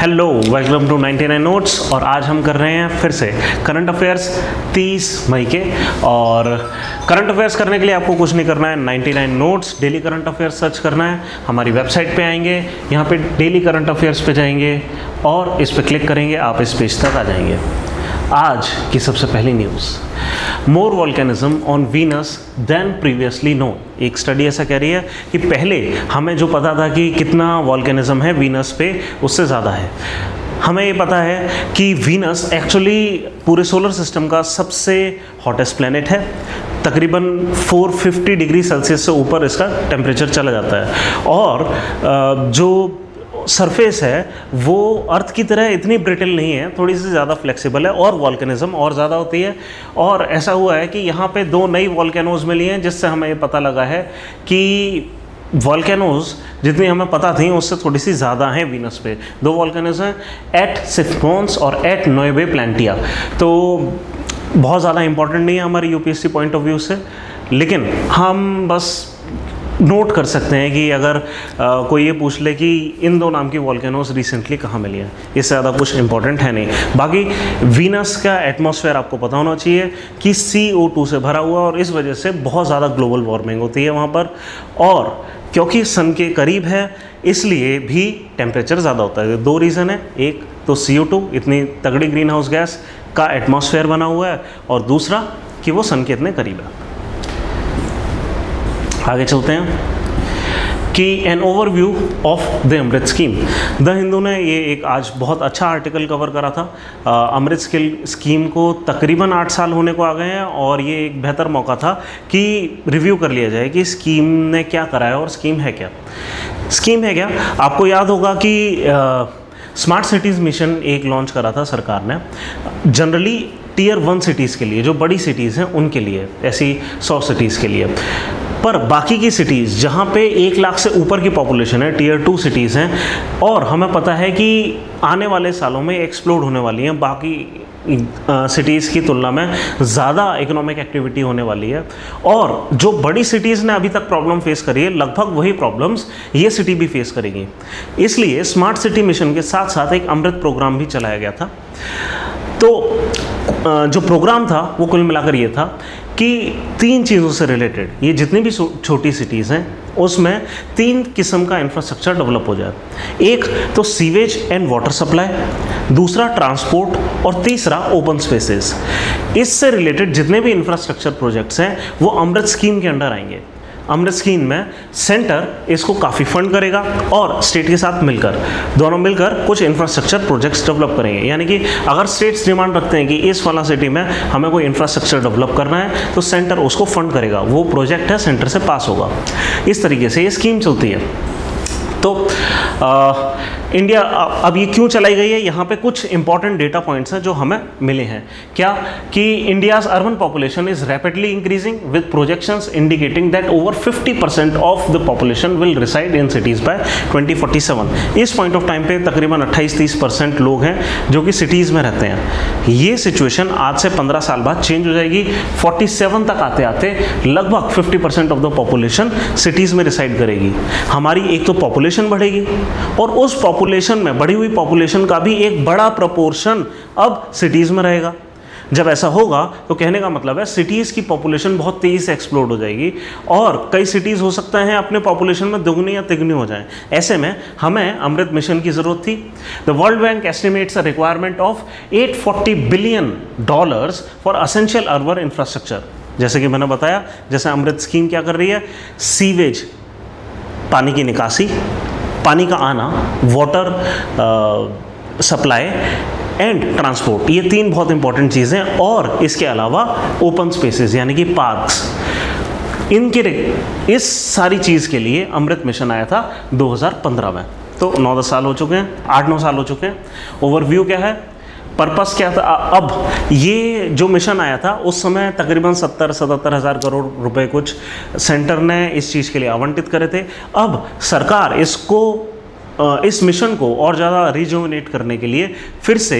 Hello, welcome to 99 notes. और आज हम कर रहे हैं फिर से करंट अफेयर्स 30 मई के। और करंट अफेयर्स करने के लिए आपको कुछ नहीं करना है, 99 notes daily current affairs search करना है। हमारी वेबसाइट पे आएंगे, यहाँ पे डेली करंट अफेयर्स पे जाएंगे और इस पर क्लिक करेंगे, आप इस पेज तक आ जाएंगे। आज की सबसे पहली news, more volcanism on Venus than previously known. एक स्टडी ऐसा कह रही है कि पहले हमें जो पता था कि कितना वॉल्केनिज्म है वीनस पे, उससे ज़्यादा है। हमें ये पता है कि वीनस एक्चुअली पूरे सोलर सिस्टम का सबसे हॉटेस्ट प्लैनेट है। तकरीबन 450 डिग्री सेल्सियस से ऊपर इसका टेम्परेचर चला जाता है। और जो सरफेस है वो अर्थ की तरह इतनी ब्रिटल नहीं है, थोड़ी सी ज़्यादा फ्लेक्सिबल है और वॉल्केनिज्म और ज़्यादा होती है। और ऐसा हुआ है कि यहाँ पे 2 नई वॉल्केनोज मिली हैं, जिससे हमें ये पता लगा है कि वॉल्केनोज जितनी हमें पता थी उससे थोड़ी सी ज़्यादा हैं वीनस पे। 2 वॉल्केनोज हैं, एट सिफमोन्स और एट नोएवे प्लांटिया। तो बहुत ज़्यादा इंपॉर्टेंट नहीं है हमारे यूपीएससी पॉइंट ऑफ व्यू से, लेकिन हम बस नोट कर सकते हैं कि अगर कोई ये पूछ ले कि इन 2 नाम की वॉल्केनोज रिसेंटली कहाँ मिली है, इससे ज़्यादा कुछ इंपॉर्टेंट है नहीं। बाकी वीनस का एटमॉस्फेयर आपको पता होना चाहिए कि CO2 से भरा हुआ, और इस वजह से बहुत ज़्यादा ग्लोबल वार्मिंग होती है वहाँ पर। और क्योंकि सन के करीब है इसलिए भी टेम्परेचर ज़्यादा होता है। 2 रीज़न है, एक तो CO2 इतनी तगड़ी ग्रीन हाउस गैस का एटमॉस्फेयर बना हुआ है, और दूसरा कि वो सन के इतने करीब है। आगे चलते हैं कि an overview of the Amrit scheme. The Hindu ने ये एक आज बहुत अच्छा आर्टिकल कवर करा था। अमृत स्कीम को तकरीबन 8 साल होने को आ गए हैं, और ये एक बेहतर मौका था कि रिव्यू कर लिया जाए कि स्कीम ने क्या करा है और स्कीम है क्या। स्कीम है क्या, आपको याद होगा कि स्मार्ट सिटीज़ मिशन एक लॉन्च करा था सरकार ने, जनरली Tier 1 सिटीज़ के लिए, जो बड़ी सिटीज़ हैं उनके लिए, ऐसी 100 सिटीज़ के लिए। पर बाकी की सिटीज़ जहाँ पे 1 लाख से ऊपर की पॉपुलेशन है, Tier 2 सिटीज़ हैं, और हमें पता है कि आने वाले सालों में एक्सप्लोड होने वाली हैं, बाकी सिटीज़ की तुलना में ज़्यादा इकोनॉमिक एक्टिविटी होने वाली है। और जो बड़ी सिटीज़ ने अभी तक प्रॉब्लम फेस करी है, लगभग वही प्रॉब्लम्स ये सिटी भी फेस करेंगी। इसलिए स्मार्ट सिटी मिशन के साथ साथ एक अमृत प्रोग्राम भी चलाया गया था। तो जो प्रोग्राम था वो कुल मिलाकर ये था कि 3 चीज़ों से रिलेटेड, ये जितनी भी छोटी सिटीज़ हैं उसमें 3 किस्म का इंफ्रास्ट्रक्चर डेवलप हो जाए। एक तो सीवेज एंड वाटर सप्लाई, दूसरा ट्रांसपोर्ट, और तीसरा ओपन स्पेसेस। इससे रिलेटेड जितने भी इंफ्रास्ट्रक्चर प्रोजेक्ट्स हैं वो अमृत स्कीम के अंडर आएंगे। अमृत स्कीम में सेंटर इसको काफ़ी फंड करेगा और स्टेट के साथ मिलकर, दोनों मिलकर कुछ इंफ्रास्ट्रक्चर प्रोजेक्ट्स डेवलप करेंगे। यानी कि अगर स्टेट्स डिमांड रखते हैं कि इस वाला सिटी में हमें कोई इंफ्रास्ट्रक्चर डेवलप करना है, तो सेंटर उसको फंड करेगा, वो प्रोजेक्ट है सेंटर से पास होगा। इस तरीके से ये स्कीम चलती है। तो इंडिया अब ये क्यों चलाई गई है, यहाँ पे कुछ इंपॉर्टेंट डेटा पॉइंट्स हैं जो हमें मिले हैं। क्या कि India's urban population is rapidly increasing with projections indicating that over 50% of the population will reside in cities by 2047। इस पॉइंट ऑफ टाइम पे तकरीबन 28-30% लोग हैं जो कि सिटीज़ में रहते हैं। ये सिचुएशन आज से 15 साल बाद चेंज हो जाएगी। 47 तक आते आते लगभग 50% ऑफ द पॉपुलेशन सिटीज़ में रिसाइड करेगी। हमारी एक तो पॉपुलेशन बढ़ेगी, और उस पॉपुलेशन में, बढ़ी हुई पॉपुलेशन का भी एक बड़ा प्रोपोर्शन अब सिटीज़ में रहेगा। जब ऐसा होगा तो कहने का मतलब है सिटीज़ की पॉपुलेशन बहुत तेज़ी से एक्सप्लोड हो जाएगी, और कई सिटीज़ हो सकता है अपने पॉपुलेशन में दुगनी या तिगनी हो जाएं। ऐसे में हमें अमृत मिशन की ज़रूरत थी। The world bank estimates a requirement of $840 billion for essential urban infrastructure. जैसे कि मैंने बताया, जैसे अमृत स्कीम क्या कर रही है, सीवेज, पानी की निकासी, पानी का आना, वाटर सप्लाई एंड ट्रांसपोर्ट, ये 3 बहुत इंपॉर्टेंट चीज़ें। और इसके अलावा ओपन स्पेसेस यानी कि पार्क्स, इस सारी चीज़ के लिए अमृत मिशन आया था 2015 में। तो 9-10 साल हो चुके हैं, 8-9 साल हो चुके हैं। ओवरव्यू क्या है, पर्पस क्या था। अब ये जो मिशन आया था उस समय तकरीबन 70-77 हज़ार करोड़ रुपए कुछ सेंटर ने इस चीज़ के लिए आवंटित करे थे। अब सरकार इसको, इस मिशन को और ज़्यादा रिजुविनेट करने के लिए फिर से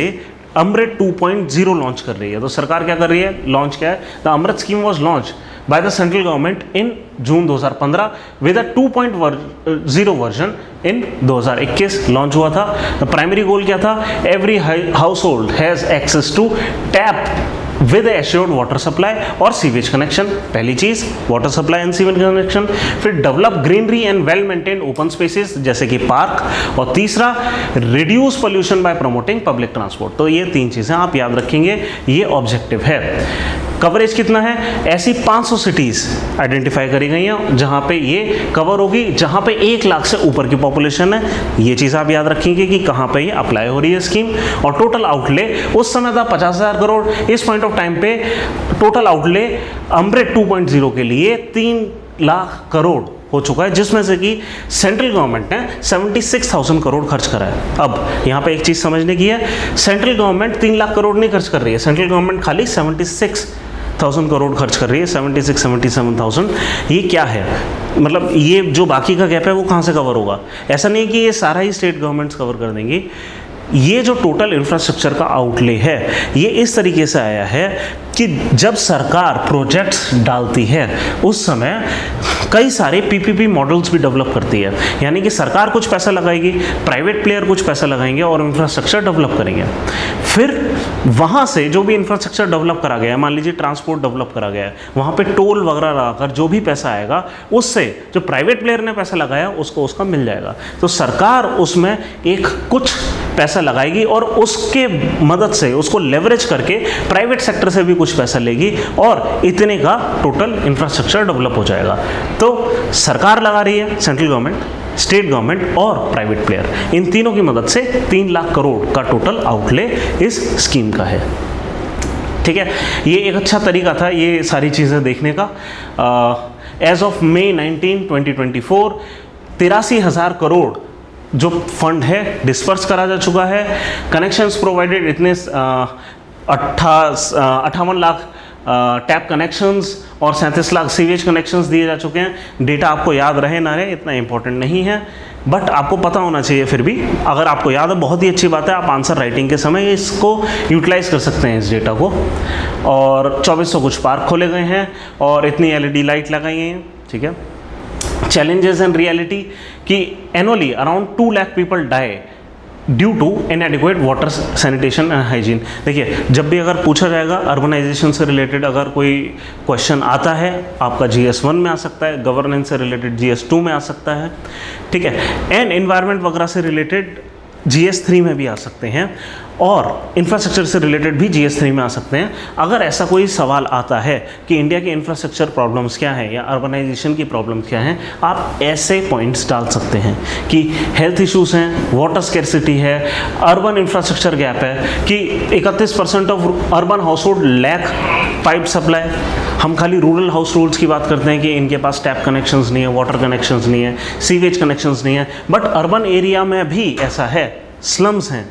अमृत 2.0 लॉन्च कर रही है। तो सरकार क्या कर रही है, लॉन्च क्या है, the Amrit scheme was launch by the central government in June 2015 with a 2.0 version in 2021 launch हुआ था। प्राइमरी गोल क्या था, every household has access to tap with assured water supply और सीवेज कनेक्शन, पहली चीज water supply and sewage connection. फिर develop greenery and well maintain open spaces जैसे कि पार्क, और तीसरा reduce pollution by promoting public transport. तो ये 3 चीजें आप याद रखेंगे, ये ऑब्जेक्टिव है। कवरेज कितना है, ऐसी 500 सिटीज आइडेंटिफाई करी गई हैं जहां पे ये कवर होगी, जहां पे 1 लाख से ऊपर की पॉपुलेशन है। ये चीज आप याद रखेंगे कि कहां पे ये अप्लाई हो रही है स्कीम। और टोटल आउटले उस समय था 50,000 करोड़, इस पॉइंट ऑफ टाइम पे टोटल आउटले अमृत 2.0 के लिए 3 लाख करोड़ हो चुका है, जिसमें से कि सेंट्रल गवर्नमेंट ने 76,000 करोड़ खर्च करा है। अब यहाँ पे एक चीज समझने की है, सेंट्रल गवर्नमेंट 3 लाख करोड़ नहीं खर्च कर रही है, सेंट्रल गवर्नमेंट खाली 76,000 करोड़ खर्च कर रही है, 76-77,000। ये क्या है, मतलब ये जो बाकी का गैप है वो कहाँ से कवर होगा? ऐसा नहीं कि ये सारा ही स्टेट गवर्नमेंट्स कवर कर देंगी। ये जो टोटल इंफ्रास्ट्रक्चर का आउटले है, ये इस तरीके से आया है कि जब सरकार प्रोजेक्ट्स डालती है उस समय कई सारे पीपीपी मॉडल्स भी डेवलप करती है, यानी कि सरकार कुछ पैसा लगाएगी, प्राइवेट प्लेयर कुछ पैसा लगाएंगे और इंफ्रास्ट्रक्चर डेवलप करेंगे। फिर वहाँ से जो भी इंफ्रास्ट्रक्चर डेवलप करा गया है, मान लीजिए ट्रांसपोर्ट डेवलप करा गया है, वहाँ पे टोल वगैरह लगाकर जो भी पैसा आएगा उससे जो प्राइवेट प्लेयर ने पैसा लगाया उसको उसका मिल जाएगा। तो सरकार उसमें एक कुछ पैसा लगाएगी और उसके मदद से उसको लेवरेज करके प्राइवेट सेक्टर से भी कुछ पैसा लेगी और इतने का टोटल इंफ्रास्ट्रक्चर डेवलप हो जाएगा। तो सरकार लगा रही है, सेंट्रल गवर्नमेंट, स्टेट गवर्नमेंट और प्राइवेट प्लेयर, इन तीनों की मदद से 3 लाख करोड़ का टोटल आउटले इस स्कीम का है। ठीक है, ये एक अच्छा तरीका था ये सारी चीज़ें देखने का। एज ऑफ मई 19, 2024 83,000 करोड़ जो फंड है डिस्पर्स करा जा चुका है। कनेक्शंस प्रोवाइडेड इतने 58 लाख टैप कनेक्शंस और 37 लाख सीवेज कनेक्शंस दिए जा चुके हैं। डेटा आपको याद रहे ना रहे इतना इंपॉर्टेंट नहीं है, बट आपको पता होना चाहिए। फिर भी अगर आपको याद है बहुत ही अच्छी बात है, आप आंसर राइटिंग के समय इसको यूटिलाइज कर सकते हैं इस डेटा को। और 2400 कुछ पार्क खोले गए हैं और इतनी एलईडी लाइट लगाई गई हैं। ठीक है, challenges and reality कि annually around 2 lakh people die due to inadequate water sanitation and hygiene. देखिए, जब भी अगर पूछा जाएगा अर्बनाइजेशन से रिलेटेड अगर कोई क्वेश्चन आता है, आपका GS1 में आ सकता है, गवर्नेंस से रिलेटेड GS2 में आ सकता है, ठीक है, एंड एनवायरनमेंट वगैरह से रिलेटेड GS3 में भी आ सकते हैं, और इंफ्रास्ट्रक्चर से रिलेटेड भी GS3 में आ सकते हैं। अगर ऐसा कोई सवाल आता है कि इंडिया के इंफ्रास्ट्रक्चर प्रॉब्लम्स क्या हैं या अर्बनाइजेशन की प्रॉब्लम्स क्या हैं, आप ऐसे पॉइंट्स डाल सकते हैं कि हेल्थ इश्यूज़ हैं, वाटर स्कैर्सिटी है, अर्बन इंफ्रास्ट्रक्चर गैप है, कि 31% of urban household lack pipe supply. हम खाली रूरल हाउस होल्ड्स की बात करते हैं कि इनके पास टैप कनेक्शंस नहीं है, वाटर कनेक्शंस नहीं है, सीवेज कनेक्शंस नहीं है, बट अर्बन एरिया में भी ऐसा है, स्लम्स हैं।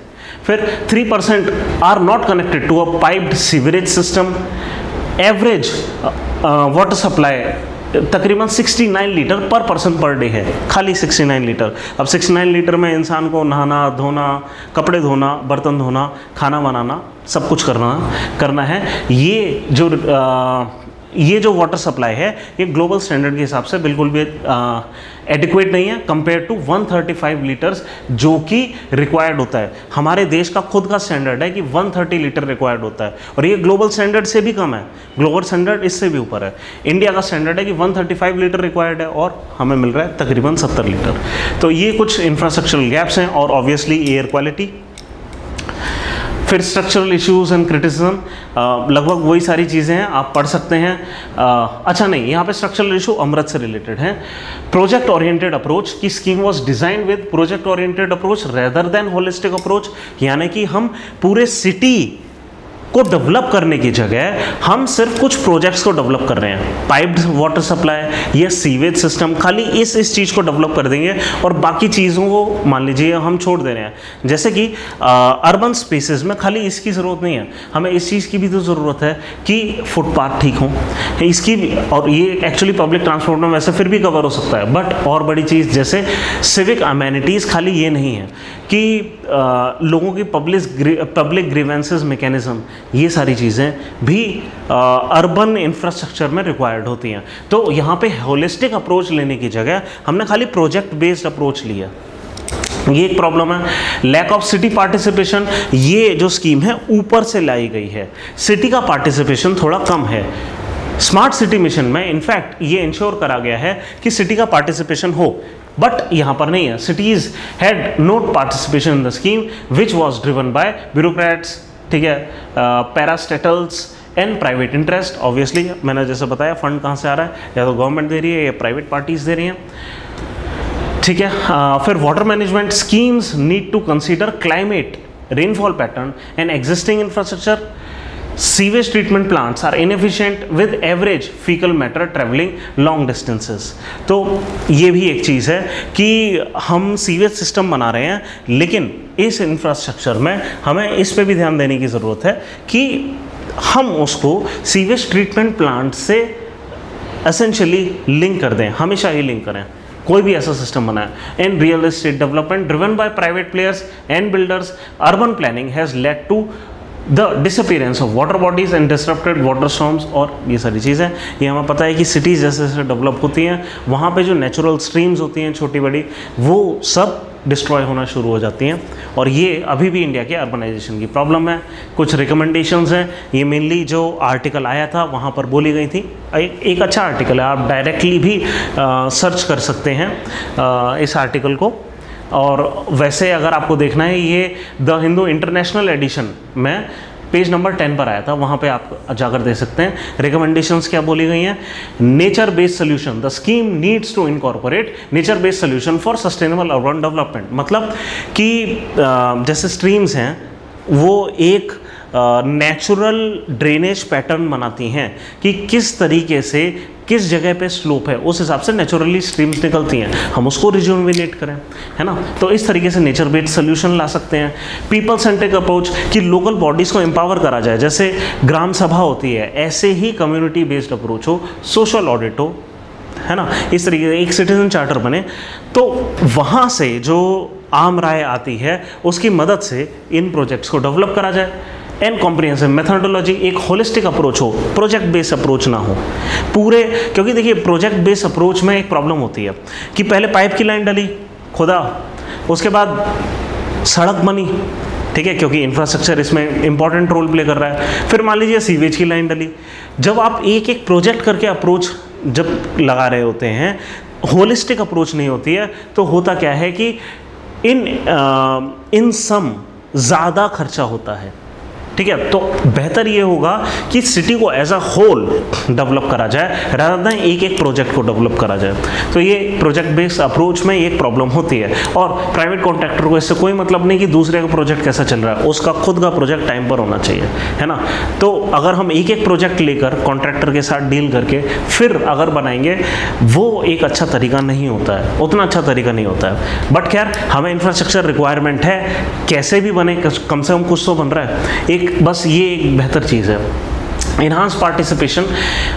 फिर 3% are not connected to a piped sewerage system. Average water supply तकरीबन 69 लीटर पर पर्सन पर डे है, खाली 69 लीटर। अब 69 लीटर में इंसान को नहाना, धोना, कपड़े धोना, बर्तन धोना, खाना बनाना, सब कुछ करना है। ये जो वाटर सप्लाई है ये ग्लोबल स्टैंडर्ड के हिसाब से बिल्कुल भी एडिक्वेट नहीं है कंपेयर टू 135 लीटर्स जो कि रिक्वायर्ड होता है। हमारे देश का खुद का स्टैंडर्ड है कि 130 लीटर रिक्वायर्ड होता है और ये ग्लोबल स्टैंडर्ड से भी कम है, ग्लोबल स्टैंडर्ड इससे भी ऊपर है। इंडिया का स्टैंडर्ड है कि 135 लीटर रिक्वायर्ड है और हमें मिल रहा है तकरीबन 70 लीटर। तो ये कुछ इंफ्रास्ट्रक्चरल गैप्स हैं, और ऑब्वियसली एयर क्वालिटी। फिर स्ट्रक्चरल इश्यूज एंड क्रिटिसिज्म, लगभग वही सारी चीज़ें हैं, आप पढ़ सकते हैं। अच्छा नहीं, यहाँ पे स्ट्रक्चरल इशू अमृत से रिलेटेड है। प्रोजेक्ट ओरिएंटेड अप्रोच की scheme was design with project oriented approach rather than holistic approach, यानी कि हम पूरे सिटी को डेवलप करने की जगह हम सिर्फ कुछ प्रोजेक्ट्स को डेवलप कर रहे हैं। पाइप्ड वाटर सप्लाई या सीवेज सिस्टम, खाली इस चीज़ को डेवलप कर देंगे और बाकी चीज़ों को मान लीजिए हम छोड़ दे रहे हैं। जैसे कि अर्बन स्पेसेस में खाली इसकी ज़रूरत नहीं है, हमें इस चीज़ की भी तो ज़रूरत है कि फुटपाथ ठीक हों, इसकी भी, और ये एक्चुअली पब्लिक ट्रांसपोर्ट में वैसे फिर भी कवर हो सकता है, बट और बड़ी चीज़ जैसे सिविक अमेनिटीज़, खाली ये नहीं है कि लोगों की पब्लिक ग्रीवेंसेस मैकेनिज्म, ये सारी चीज़ें भी अर्बन इंफ्रास्ट्रक्चर में रिक्वायर्ड होती हैं। तो यहाँ पे होलिस्टिक अप्रोच लेने की जगह हमने खाली प्रोजेक्ट बेस्ड अप्रोच लिया, ये एक प्रॉब्लम है। लैक ऑफ सिटी पार्टिसिपेशन, ये जो स्कीम है ऊपर से लाई गई है, सिटी का पार्टिसिपेशन थोड़ा कम है। स्मार्ट सिटी मिशन में इनफैक्ट ये इंश्योर करा गया है कि सिटी का पार्टिसिपेशन हो, बट यहाँ पर नहीं है। Cities had note participation in the scheme which was driven by bureaucrats, ठीक है, पैरास्टेटल्स एंड प्राइवेट इंटरेस्ट। ऑब्वियसली मैंने जैसे बताया फंड कहाँ से आ रहा है, या तो गवर्नमेंट दे रही है या प्राइवेट पार्टीज दे रही हैं, ठीक है। फिर water management schemes need to consider climate, rainfall pattern and existing infrastructure. Sewage treatment plants are inefficient with average faecal matter travelling long distances. तो ये भी एक चीज़ है कि हम सीवेज सिस्टम बना रहे हैं, लेकिन इस इंफ्रास्ट्रक्चर में हमें इस पे भी ध्यान देने की ज़रूरत है कि हम उसको सीवेज ट्रीटमेंट प्लांट से एसेंशियली लिंक कर दें, हमेशा ही लिंक करें, कोई भी ऐसा सिस्टम बनाए। In real estate development driven by private players and builders, urban planning has led to the disappearance of water bodies and disrupted water storms. और ये सारी चीज़ें, ये हमें पता है कि सिटीज़ जैसे जैसे डेवलप होती हैं, वहाँ पे जो नेचुरल स्ट्रीम्स होती हैं छोटी बड़ी, वो सब डिस्ट्रॉय होना शुरू हो जाती हैं। और ये अभी भी इंडिया के अर्बनाइजेशन की प्रॉब्लम है। कुछ रिकमेंडेशंस हैं, ये मेनली जो आर्टिकल आया था वहाँ पर बोली गई थी। एक अच्छा आर्टिकल है, आप डायरेक्टली भी सर्च कर सकते हैं इस आर्टिकल को। और वैसे अगर आपको देखना है, ये द हिंदू इंटरनेशनल एडिशन में पेज नंबर 10 पर आया था, वहाँ पे आप जाकर दे सकते हैं। रिकमेंडेशंस क्या बोली गई हैं? Nature based solution, the scheme needs to incorporate nature based solution for sustainable urban development. मतलब कि जैसे स्ट्रीम्स हैं वो एक नेचुरल ड्रेनेज पैटर्न बनाती हैं कि किस तरीके से किस जगह पे स्लोप है, उस हिसाब से नेचुरली स्ट्रीम्स निकलती हैं, हम उसको रिजुविनेट करें, है ना। तो इस तरीके से नेचर बेस्ड सोल्यूशन ला सकते हैं। पीपल सेंट्रिक अप्रोच, कि लोकल बॉडीज़ को एम्पावर करा जाए, जैसे ग्राम सभा होती है, ऐसे ही कम्युनिटी बेस्ड अप्रोच हो, सोशल ऑडिट हो, है ना। इस तरीके से एक सिटीजन चार्टर बने, तो वहाँ से जो आम राय आती है उसकी मदद से इन प्रोजेक्ट्स को डेवलप करा जाए। एंड कॉम्प्रिहेंसिव मेथोडोलॉजी, एक होलिस्टिक अप्रोच हो, प्रोजेक्ट बेस्ड अप्रोच ना हो पूरे। क्योंकि देखिए प्रोजेक्ट बेस्ड अप्रोच में एक प्रॉब्लम होती है कि पहले पाइप की लाइन डली, खुदा, उसके बाद सड़क बनी, ठीक है, क्योंकि इंफ्रास्ट्रक्चर इसमें इंपॉर्टेंट रोल प्ले कर रहा है। फिर मान लीजिए सीवेज की लाइन डली। जब आप एक एक प्रोजेक्ट करके अप्रोच जब लगा रहे होते हैं, होलिस्टिक अप्रोच नहीं होती है, तो होता क्या है कि इन सम ज़्यादा खर्चा होता है, ठीक है। तो बेहतर ये होगा कि सिटी को एज अ होल डेवलप करा जाए, rather than एक एक प्रोजेक्ट को डेवलप करा जाए। तो ये प्रोजेक्ट बेस्ड अप्रोच में एक प्रॉब्लम होती है। और प्राइवेट कॉन्ट्रैक्टर को इससे कोई मतलब नहीं कि दूसरे का प्रोजेक्ट कैसा चल रहा है, उसका खुद का प्रोजेक्ट टाइम पर होना चाहिए, है ना। तो अगर हम एक एक प्रोजेक्ट लेकर कॉन्ट्रैक्टर के साथ डील करके फिर अगर बनाएंगे, वो एक अच्छा तरीका नहीं होता है, उतना अच्छा तरीका नहीं होता है। बट खैर, हमें इंफ्रास्ट्रक्चर रिक्वायरमेंट है, कैसे भी बने, कम से कम कुछ तो बन रहा है। बस ये एक बेहतर चीज़ है। Enhance participation,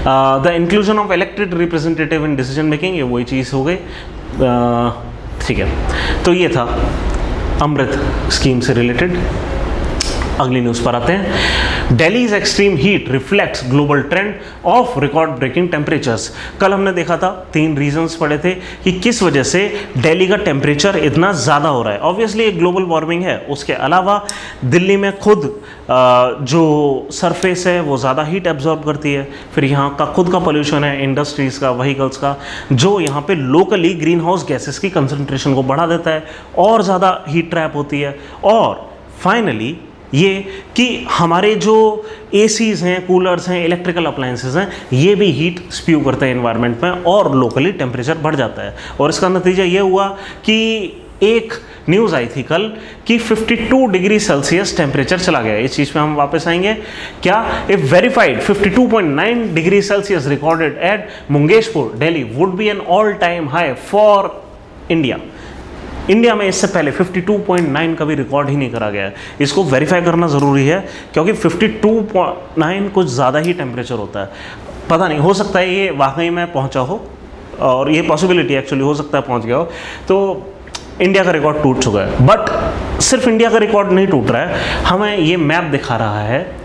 the inclusion of elected representative in decision making, ये वही चीज़ हो गई, ठीक है। तो ये था अमृत स्कीम से रिलेटेड। अगली न्यूज़ पर आते हैं। Delhi's extreme heat reflects global trend of record breaking temperatures. कल हमने देखा था 3 रीजंस पढ़े थे कि किस वजह से दिल्ली का टेम्परेचर इतना ज़्यादा हो रहा है। ऑब्वियसली एक ग्लोबल वार्मिंग है, उसके अलावा दिल्ली में खुद जो सरफेस है वो ज़्यादा हीट एब्जॉर्ब करती है। फिर यहाँ का खुद का पोल्यूशन है, इंडस्ट्रीज़ का, व्हीकल्स का, जो यहाँ पे लोकली ग्रीन हाउस गैसेस की कंसनट्रेशन को बढ़ा देता है और ज़्यादा हीट ट्रैप होती है। और फाइनली ये कि हमारे जो एसीज हैं, कूलर्स हैं, इलेक्ट्रिकल अप्लायंसेस हैं, ये भी हीट स्प्यू करते हैं एनवायरनमेंट में और लोकली टेम्परेचर बढ़ जाता है। और इसका नतीजा ये हुआ कि एक न्यूज़ आई थी कल कि 52 डिग्री सेल्सियस टेम्परेचर चला गया। इस चीज़ पे हम वापस आएंगे। क्या if verified 52.9 degree Celsius recorded at Mungeshpur Delhi would be an all time high for India. India में इससे पहले 52.9 का भी रिकॉर्ड ही नहीं करा गया है। इसको वेरीफाई करना ज़रूरी है क्योंकि 52.9 कुछ ज़्यादा ही टेम्परेचर होता है। पता नहीं, हो सकता है ये वाकई में पहुंचा हो, और ये पॉसिबिलिटी एक्चुअली हो सकता है पहुंच गया हो, तो इंडिया का रिकॉर्ड टूट चुका है। बट सिर्फ इंडिया का रिकॉर्ड नहीं टूट रहा है, हमें ये मैप दिखा रहा है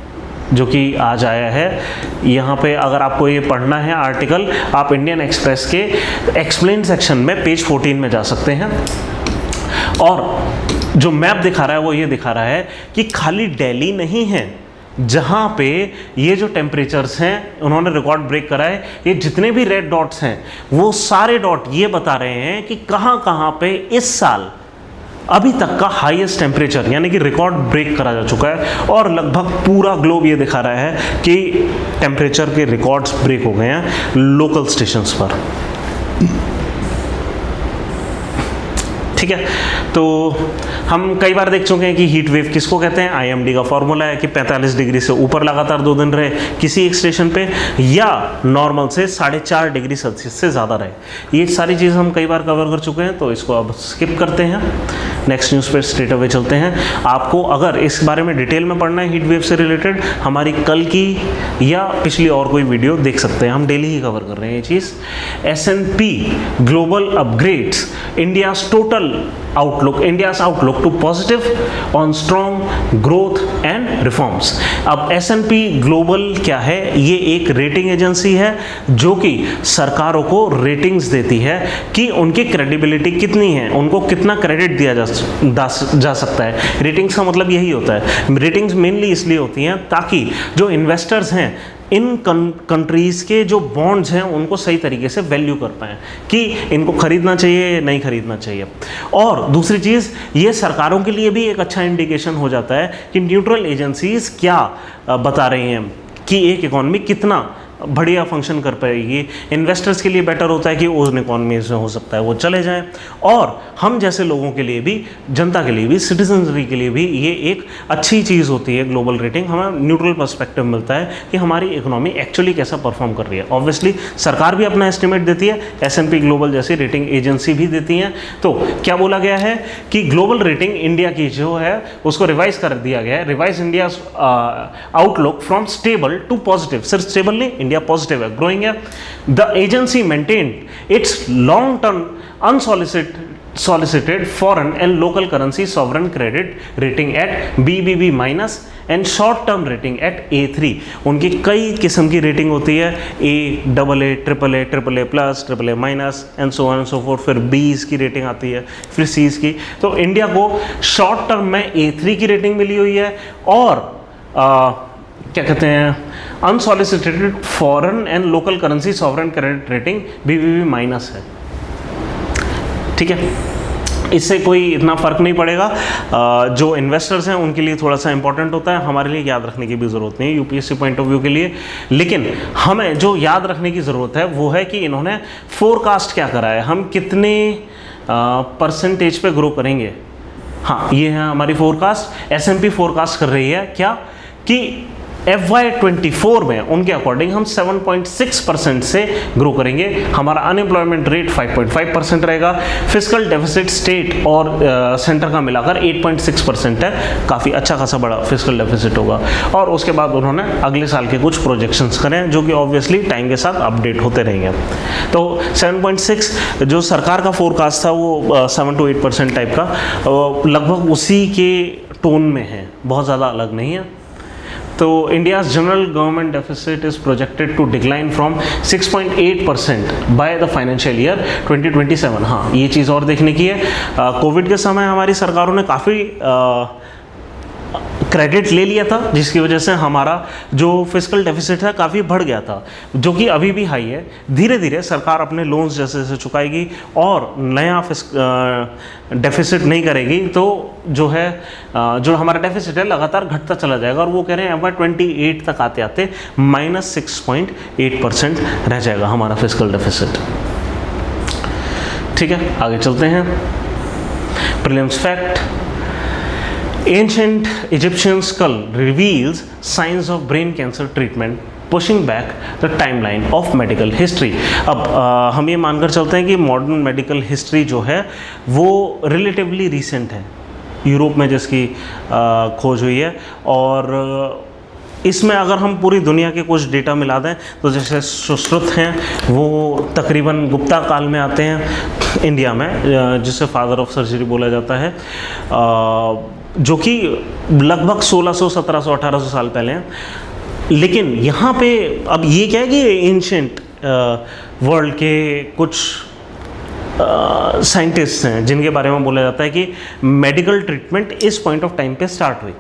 जो कि आज आया है। यहाँ पे अगर आपको ये पढ़ना है आर्टिकल, आप इंडियन एक्सप्रेस के एक्सप्लेन सेक्शन में पेज 14 में जा सकते हैं। और जो मैप दिखा रहा है वो ये दिखा रहा है कि खाली दिल्ली नहीं है जहाँ पे ये जो टेम्परेचर्स हैं उन्होंने रिकॉर्ड ब्रेक करा है, ये जितने भी रेड डॉट्स हैं वो सारे डॉट ये बता रहे हैं कि कहाँ कहाँ पे इस साल अभी तक का हाईएस्ट टेम्परेचर यानी कि रिकॉर्ड ब्रेक करा जा चुका है। और लगभग पूरा ग्लोब ये दिखा रहा है कि टेम्परेचर के रिकॉर्ड्स ब्रेक हो गए हैं लोकल स्टेशंस पर। ठीक है, तो हम कई बार देख चुके हैं कि हीट वेव किसको कहते हैं। आईएमडी का फॉर्मूला है कि 45 डिग्री से ऊपर लगातार 2 दिन रहे किसी एक स्टेशन पे, या नॉर्मल से 4.5 डिग्री सेल्सियस से ज़्यादा रहे। ये सारी चीज़ हम कई बार कवर कर चुके हैं, तो इसको अब स्किप करते हैं, नेक्स्ट न्यूज़ पे स्ट्रेट अवे चलते हैं। आपको अगर इस बारे में डिटेल में पढ़ना है हीट वेव से रिलेटेड, हमारी कल की या पिछली और कोई वीडियो देख सकते हैं, हम डेली ही कवर कर रहे हैं ये चीज़। S&P global upgrades India's total outlook, India's outlook to positive on strong growth and reforms. अब S&P ग्लोबल क्या है, ये एक रेटिंग एजेंसी है जो कि सरकारों को रेटिंग्स देती है कि उनकी क्रेडिबिलिटी कितनी है, उनको कितना क्रेडिट दिया जा सकता है। रेटिंग्स का मतलब यही होता है, रेटिंग्स मेनली इसलिए होती हैं ताकि जो इन्वेस्टर्स हैं इन कंट्रीज़ के जो बॉन्ड्स हैं उनको सही तरीके से वैल्यू कर पाएँ कि इनको खरीदना चाहिए या नहीं खरीदना चाहिए। और दूसरी चीज़, ये सरकारों के लिए भी एक अच्छा इंडिकेशन हो जाता है कि न्यूट्रल एजेंसीज़ क्या बता रही हैं कि एक इकॉनमी कितना बढ़िया फंक्शन कर पाएगी। इन्वेस्टर्स के लिए बेटर होता है कि उन इकॉनमीज में हो सकता है वो चले जाएं, और हम जैसे लोगों के लिए भी, जनता के लिए भी, सिटीजनरी के लिए भी ये एक अच्छी चीज़ होती है। ग्लोबल रेटिंग हमें न्यूट्रल पर्सपेक्टिव मिलता है कि हमारी इकोनॉमी एक्चुअली कैसा परफॉर्म कर रही है। ऑब्वियसली सरकार भी अपना एस्टिमेट देती है, S&P ग्लोबल जैसी रेटिंग एजेंसी भी देती हैं। तो क्या बोला गया है कि ग्लोबल रेटिंग इंडिया की जो है उसको रिवाइज कर दिया गया है, revise India outlook from stable to positive. सिर्फ स्टेबल नहीं, इंडिया पॉजिटिव है, ग्रोइंग है। The agency maintained its long term unsolicited foreign and local currency sovereign credit rating at BBB minus and short term rating at A3। उनकी कई किस्म की rating होती है, A, AA, AAA, AAA plus, AAA minus and so on and so fourth. फिर B's की rating आती है, फिर C's की। तो इंडिया को शॉर्ट टर्म में A3 की रेटिंग मिली हुई है, और क्या कहते हैं, unsolicited foreign and local currency sovereign credit rating BBB minus है। ठीक है, इससे कोई इतना फ़र्क नहीं पड़ेगा। जो इन्वेस्टर्स हैं उनके लिए थोड़ा सा इंपॉर्टेंट होता है, हमारे लिए याद रखने की भी ज़रूरत नहीं है UPSC पॉइंट ऑफ व्यू के लिए। लेकिन हमें जो याद रखने की ज़रूरत है वो है कि इन्होंने फोरकास्ट क्या करा है, हम कितने परसेंटेज पे ग्रो करेंगे। हाँ, ये है हमारी फोरकास्ट। S&P फोरकास्ट कर रही है क्या कि FY24 में उनके अकॉर्डिंग हम 7.6% से ग्रो करेंगे। हमारा अनएम्प्लॉयमेंट रेट 5.5% रहेगा। फिस्कल डेफिसिट स्टेट और सेंटर का मिलाकर 8.6% है, काफ़ी अच्छा खासा बड़ा फिस्कल डेफिसिट होगा। और उसके बाद उन्होंने अगले साल के कुछ प्रोजेक्शंस करें जो कि ऑब्वियसली टाइम के साथ अपडेट होते रहेंगे। तो 7.6 जो सरकार का फोरकास्ट था वो 7 to 8% टाइप का, लगभग उसी के टोन में है, बहुत ज़्यादा अलग नहीं है। तो India's general government deficit is projected to decline from 6.8% by the financial year 2027। हाँ, ये चीज़ और देखने की है, कोविड के समय हमारी सरकारों ने काफ़ी क्रेडिट ले लिया था, जिसकी वजह से हमारा जो फिस्कल डेफिसिट है काफ़ी बढ़ गया था, जो कि अभी भी हाई है। धीरे धीरे सरकार अपने लोन्स जैसे जैसे चुकाएगी और नया डेफिसिट नहीं करेगी, तो जो है जो हमारा डेफिसिट है लगातार घटता चला जाएगा। और वो कह रहे हैं FY28 तक आते आते -6.8% रह जाएगा हमारा फिस्कल डेफिसिट। ठीक है, आगे चलते हैं। Prelims fact, Ancient Egyptian skull reveals signs of brain cancer treatment, pushing back the timeline of medical history। अब हम ये मानकर चलते हैं कि मॉडर्न मेडिकल हिस्ट्री जो है वो रिलेटिवली रिसेंट है, यूरोप में जिसकी खोज हुई है। और इसमें अगर हम पूरी दुनिया के कुछ डेटा मिला दें तो जैसे सुश्रुत हैं वो तकरीबन गुप्ता काल में आते हैं इंडिया में, जिसे फादर ऑफ सर्जरी बोला जाता है। जो कि लगभग 1600, 1700, 1800 साल पहले हैं। लेकिन यहाँ पे अब ये क्या है कि एंशिएंट वर्ल्ड के कुछ साइंटिस्ट हैं जिनके बारे में बोला जाता है कि मेडिकल ट्रीटमेंट इस पॉइंट ऑफ टाइम पे स्टार्ट हुई,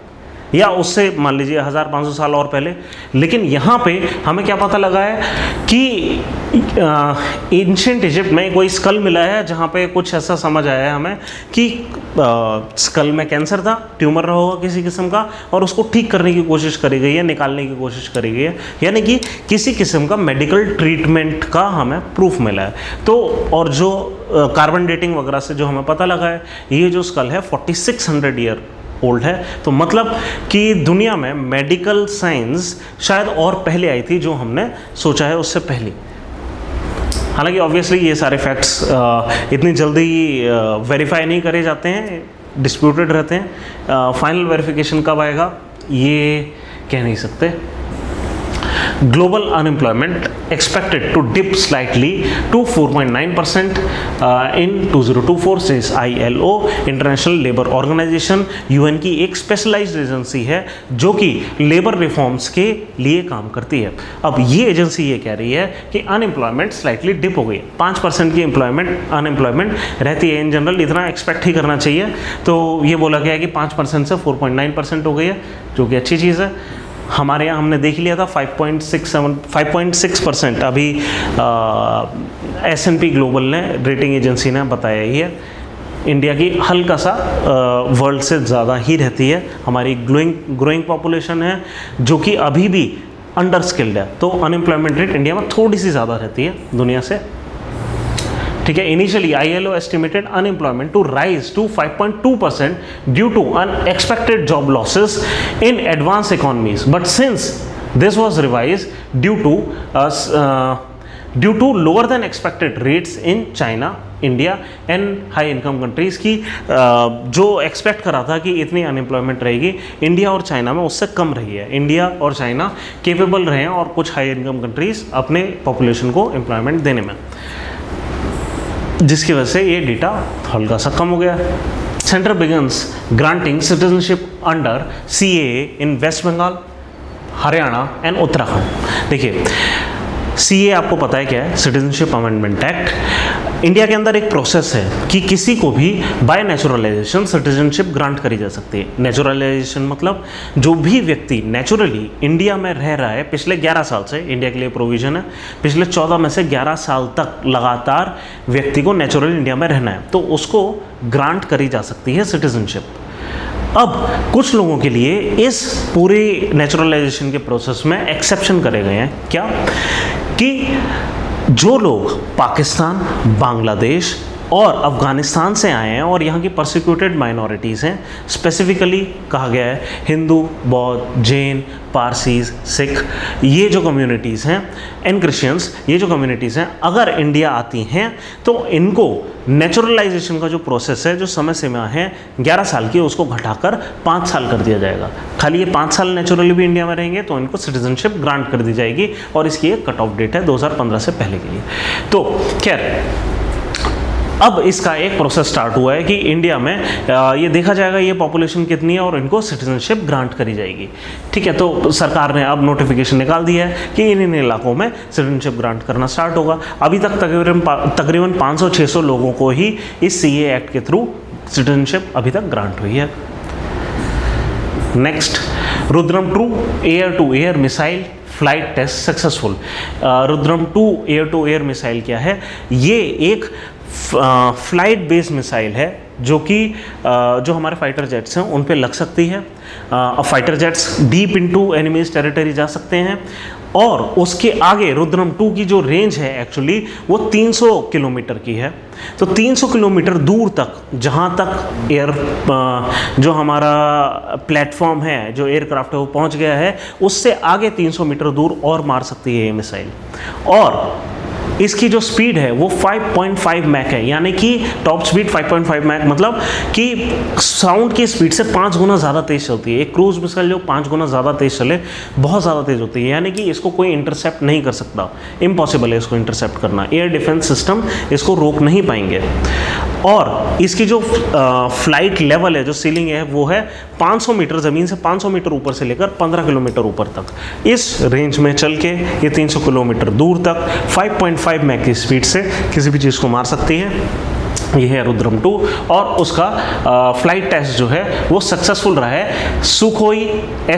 या उससे मान लीजिए 1500 साल और पहले। लेकिन यहाँ पे हमें क्या पता लगा है कि एंशिएंट इजिप्ट में कोई स्कल मिला है जहाँ पे कुछ ऐसा समझ आया है हमें कि स्कल में कैंसर था, ट्यूमर रहा होगा किसी किस्म का, और उसको ठीक करने की कोशिश करी गई है, निकालने की कोशिश करी गई है, यानी कि किसी किस्म का मेडिकल ट्रीटमेंट का हमें प्रूफ मिला है। तो और जो कार्बन डेटिंग वगैरह से जो हमें पता लगा है, ये जो स्कल है 4600 ईयर ओल्ड है। तो मतलब कि दुनिया में मेडिकल साइंस शायद और पहले आई थी जो हमने सोचा है उससे पहले। हालांकि ऑब्वियसली ये सारे फैक्ट्स इतनी जल्दी वेरीफाई नहीं करे जाते हैं, डिस्प्यूटेड रहते हैं। फाइनल वेरिफिकेशन कब आएगा ये कह नहीं सकते। Global unemployment expected to dip slightly to 4.9% in 2024 says ILO, International Labour Organization, UN की एक स्पेशलाइज्ड एजेंसी है जो कि लेबर रिफॉर्म्स के लिए काम करती है। अब ये एजेंसी ये कह रही है कि अनएम्प्लॉयमेंट स्लाइटली डिप हो गई, 5% की अनएम्प्लॉयमेंट रहती है इन जनरल, इतना एक्सपेक्ट ही करना चाहिए। तो ये बोला गया है कि 5% से 4.9% हो गई है, जो कि अच्छी चीज़ है। हमारे यहाँ हमने देख लिया था 5.6% अभी S&P ग्लोबल ने, रेटिंग एजेंसी ने बताया ही है। इंडिया की हल्का सा वर्ल्ड से ज़्यादा ही रहती है। हमारी ग्रोइंग पॉपुलेशन है जो कि अभी भी अंडर स्किल्ड है, तो अनएम्प्लॉयमेंट रेट इंडिया में थोड़ी सी ज़्यादा रहती है दुनिया से। ठीक है, initially ILO estimated unemployment to rise to 5.2% due to unexpected job losses in advance economies, but since this was revised due to lower than expected rates in China, India and high income countries की जो expect करा था कि इतनी unemployment रहेगी, India और China में उससे कम रही है। इंडिया और चाइना केपेबल रहे हैं और कुछ हाई इनकम कंट्रीज़ अपने पॉपुलेशन को एम्प्लॉयमेंट देने में, जिसकी वजह से ये डेटा हल्का सा कम हो गया। Centre begins granting citizenship under CAA in West Bengal, Haryana and Uttarakhand. देखिए, CAA आपको पता है क्या है, सिटीजनशिप अमेंडमेंट एक्ट। इंडिया के अंदर एक प्रोसेस है कि किसी को भी बाय नेचुरलाइजेशन सिटीजनशिप ग्रांट करी जा सकती है। नेचुरलाइजेशन मतलब जो भी व्यक्ति नेचुरली इंडिया में रह रहा है पिछले 11 साल से, इंडिया के लिए प्रोविजन है, पिछले 14 में से 11 साल तक लगातार व्यक्ति को नेचुरल इंडिया में रहना है, तो उसको ग्रांट करी जा सकती है सिटीजनशिप। अब कुछ लोगों के लिए इस पूरी नेचुरलाइजेशन के प्रोसेस में एक्सेप्शन करे गए हैं। क्या कि जो लोग पाकिस्तान, बांग्लादेश और अफ़गानिस्तान से आए हैं और यहाँ की परसिक्यूटेड माइनॉरिटीज़ हैं, स्पेसिफिकली कहा गया है हिंदू, बौद्ध, जैन, पारसीज, सिख, ये जो कम्युनिटीज़ हैं, एंड क्रिश्चियंस, ये जो कम्युनिटीज़ हैं, अगर इंडिया आती हैं तो इनको नेचुरलाइजेशन का जो प्रोसेस है, जो समय सीमा है 11 साल की, उसको घटाकर 5 साल कर दिया जाएगा। खाली ये 5 साल नेचुरली भी इंडिया में रहेंगे तो इनको सिटीजनशिप ग्रांट कर दी जाएगी, और इसकी एक कट ऑफ डेट है 2015 से पहले के लिए। तो खैर, अब इसका एक प्रोसेस स्टार्ट हुआ है कि इंडिया में ये देखा जाएगा ये पॉपुलेशन कितनी है और इनको सिटीजनशिप ग्रांट करी जाएगी। ठीक है, तो सरकार ने अब नोटिफिकेशन निकाल दिया है कि इन इलाकों में सिटीजनशिप ग्रांट करना स्टार्ट होगा। अभी तक तकरीबन 500-600 लोगों को ही इस CAA एक्ट के थ्रू सिटीजनशिप अभी तक ग्रांट हुई है। Next, Rudram 2 air to air missile flight test successful. Rudram 2 air to air missile क्या है? ये एक फ्लाइट बेस्ड मिसाइल है जो कि जो हमारे फाइटर जेट्स हैं उन पे लग सकती है। Fighter jets deep into enemies territory जा सकते हैं, और उसके आगे रुद्रम 2 की जो रेंज है एक्चुअली वो 300 किलोमीटर की है। तो 300 किलोमीटर दूर तक, जहाँ तक जो हमारा प्लेटफॉर्म है, जो एयरक्राफ्ट है वो पहुँच गया है, उससे आगे 300 मीटर दूर और मार सकती है ये मिसाइल। और इसकी जो स्पीड है वो 5.5 मैक है, यानी कि टॉप स्पीड 5.5 मैक, मतलब कि साउंड की स्पीड से 5 गुना ज़्यादा तेज चलती है। एक क्रूज मिसाइल जो 5 गुना ज़्यादा तेज चले, बहुत ज़्यादा तेज होती है, यानी कि इसको कोई इंटरसेप्ट नहीं कर सकता, इम्पॉसिबल है इसको इंटरसेप्ट करना। एयर डिफेंस सिस्टम इसको रोक नहीं पाएंगे। और इसकी जो फ्लाइट लेवल है, जो सीलिंग है, वो है 500 मीटर, ज़मीन से 500 मीटर ऊपर से लेकर 15 किलोमीटर ऊपर तक। इस रेंज में चल के ये 300 किलोमीटर दूर तक 5.5 मैक की स्पीड से किसी भी चीज़ को मार सकती है। ये है रुद्रम 2 और उसका फ्लाइट टेस्ट जो है वो सक्सेसफुल रहा है सुखोई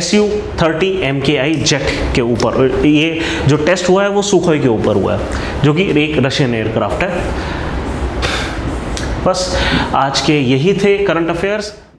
Su-30 MKI जेट के ऊपर। ये जो टेस्ट हुआ है वो सुखोई के ऊपर हुआ है, जो कि एक रशियन एयरक्राफ्ट है। बस आज के यही थे करंट अफेयर्स।